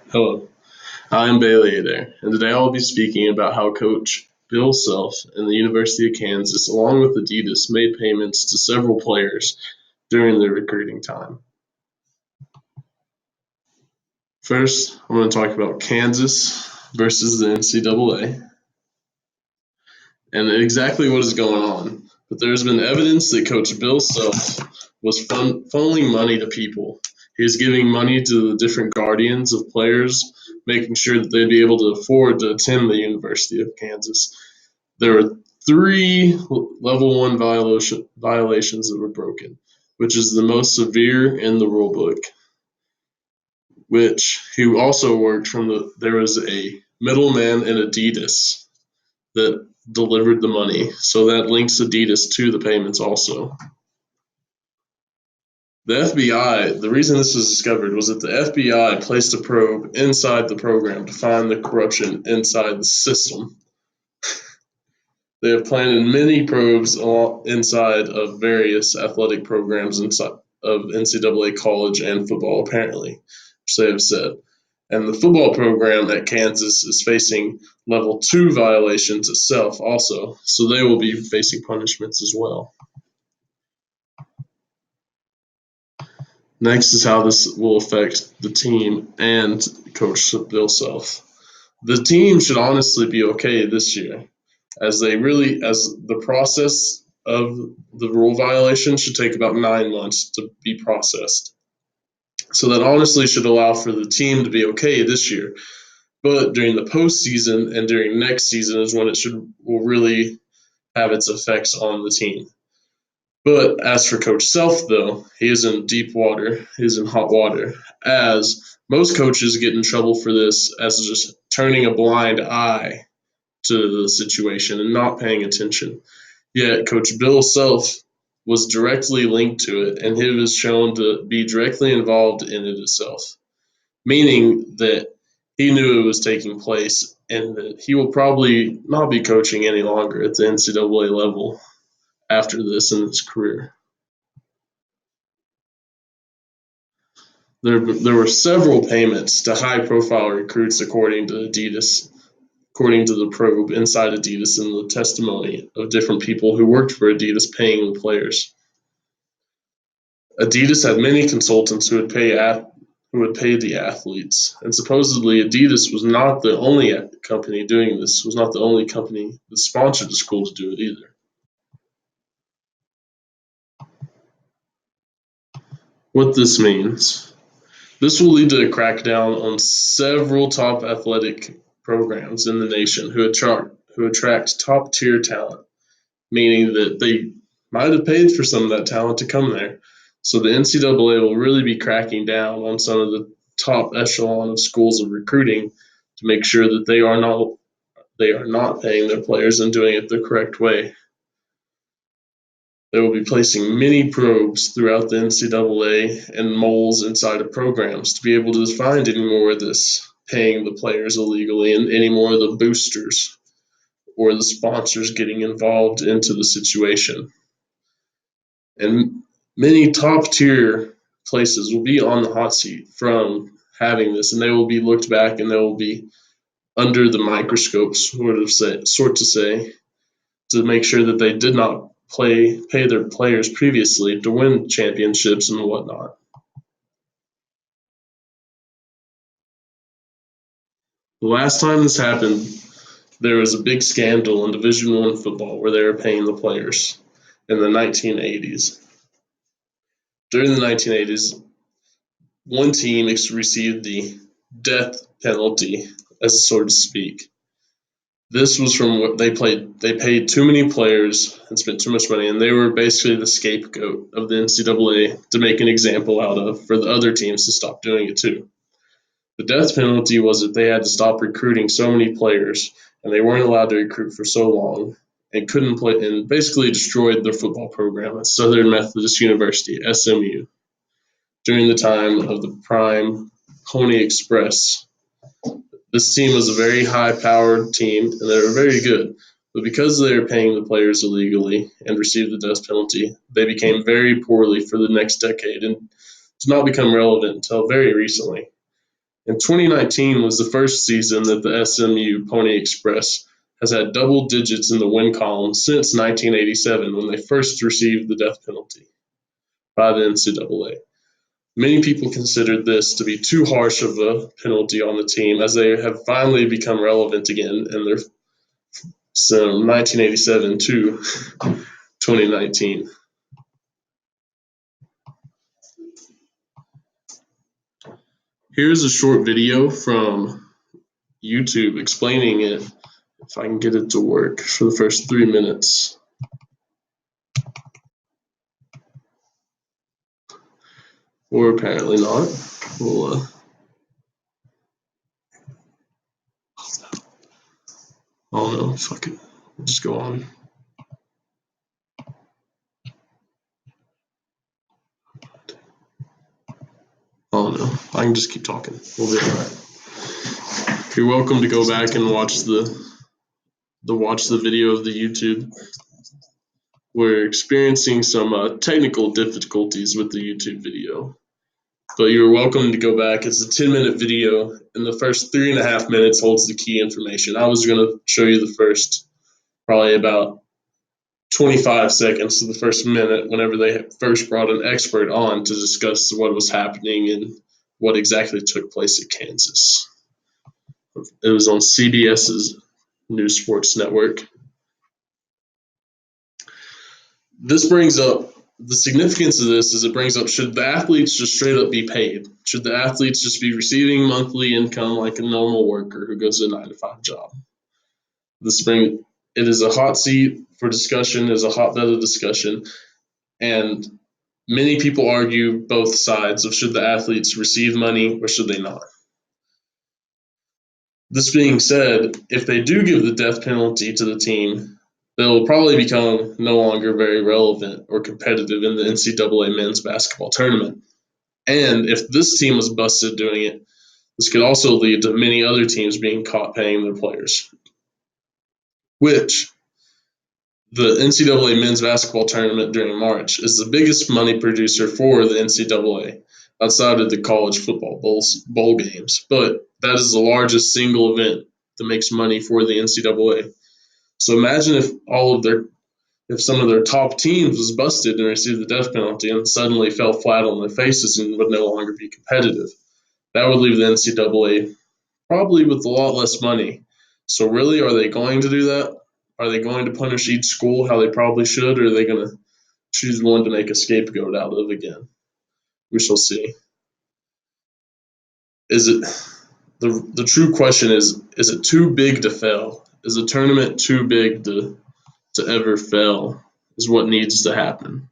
Hello, I'm Bailey Adair, and today I'll be speaking about how Coach Bill Self and the University of Kansas, along with Adidas, made payments to several players during their recruiting time. First, I'm going to talk about Kansas versus the NCAA and exactly what is going on. But there's been evidence that Coach Bill Self was funneling money to people. He was giving money to the different guardians of players, making sure that they'd be able to afford to attend the University of Kansas. There were three level one violations that were broken, which is the most severe in the rule book. Which he also worked from there was a middleman in Adidas that delivered the money, so that links Adidas to the payments also. The FBI, the reason this was discovered was that the FBI placed a probe inside the program to find the corruption inside the system. They have planted many probes inside of various athletic programs inside of NCAA college and football, apparently, which they have said. And the football program at Kansas is facing level 2 violations itself also, so they will be facing punishments as well. Next is how this will affect the team and Coach Bill Self. The team should honestly be okay this year, as the process of the rule violation should take about 9 months to be processed. So that honestly should allow for the team to be okay this year. But during the postseason and during next season is when will really have its effects on the team. But as for Coach Self, though, he is in deep water. He is in hot water, as most coaches get in trouble for this as just turning a blind eye to the situation and not paying attention. Yet Coach Bill Self was directly linked to it, and he was shown to be directly involved in it itself, meaning that he knew it was taking place and that he will probably not be coaching any longer at the NCAA level after this in his career. There were several payments to high-profile recruits, according to Adidas, according to the probe inside Adidas and the testimony of different people who worked for Adidas paying the players. Adidas had many consultants who would pay the athletes, and supposedly Adidas was not the only company doing this. Was not the only company that sponsored the school to do it either. What this means. This will lead to a crackdown on several top athletic programs in the nation who attract top-tier talent, meaning that they might have paid for some of that talent to come there. So the NCAA will really be cracking down on some of the top echelon of schools of recruiting to make sure that they are not paying their players and doing it the correct way. They will be placing many probes throughout the NCAA and moles inside of programs to be able to find any more of this paying the players illegally and any more of the boosters or the sponsors getting involved into the situation. And many top tier places will be on the hot seat from having this, and they will be looked back and they will be under the microscope, sort to say, to make sure that they did not pay their players previously to win championships and whatnot. The last time this happened, there was a big scandal in Division I football where they were paying the players in the 1980s. During the 1980s, one team received the death penalty, as so to speak. This was from what they played. They paid too many players and spent too much money, and they were basically the scapegoat of the NCAA to make an example out of for the other teams to stop doing it too. The death penalty was that they had to stop recruiting so many players, and they weren't allowed to recruit for so long, and couldn't play, and basically destroyed their football program at Southern Methodist University (SMU) during the time of the prime Pony Express. This team was a very high-powered team, and they were very good. But because they were paying the players illegally and received the death penalty, they became very poorly for the next decade and did not become relevant until very recently. And 2019 was the first season that the SMU Pony Express has had double digits in the win column since 1987 when they first received the death penalty by the NCAA. Many people considered this to be too harsh of a penalty on the team as they have finally become relevant again in their 1987 to 2019. Here's a short video from YouTube explaining it, if I can get it to work for the first 3 minutes. Or apparently not. We'll, oh no, fuck it. We'll just go on. Oh no, I can just keep talking. We'll be alright. You're welcome to go back and watch the video of the YouTube. We're experiencing some technical difficulties with the YouTube video, but you're welcome to go back. It's a 10-minute video, and the first 3.5 minutes holds the key information. I was going to show you the first, probably about 25 seconds to the first minute whenever they first brought an expert on to discuss what was happening and what exactly took place at Kansas. It was on CBS's News Sports Network. This brings up the significance of this is it brings up, should the athletes just straight up be paid? Should the athletes just be receiving monthly income like a normal worker who goes to a 9-to-5 job? It is a hot seat for discussion, is a hotbed of discussion, and many people argue both sides of should the athletes receive money or should they not. This being said, if they do give the death penalty to the team, they'll probably become no longer very relevant or competitive in the NCAA men's basketball tournament. And if this team was busted doing it, this could also lead to many other teams being caught paying their players, which the NCAA men's basketball tournament during March is the biggest money producer for the NCAA outside of the college football bowl games. But that is the largest single event that makes money for the NCAA. So imagine if some of their top teams was busted and received the death penalty and suddenly fell flat on their faces and would no longer be competitive. That would leave the NCAA probably with a lot less money. So really, are they going to do that? Are they going to punish each school how they probably should, or are they going to choose one to make a scapegoat out of again? We shall see. Is it the true question is it too big to fail? Is the tournament too big to ever fail? Is what needs to happen.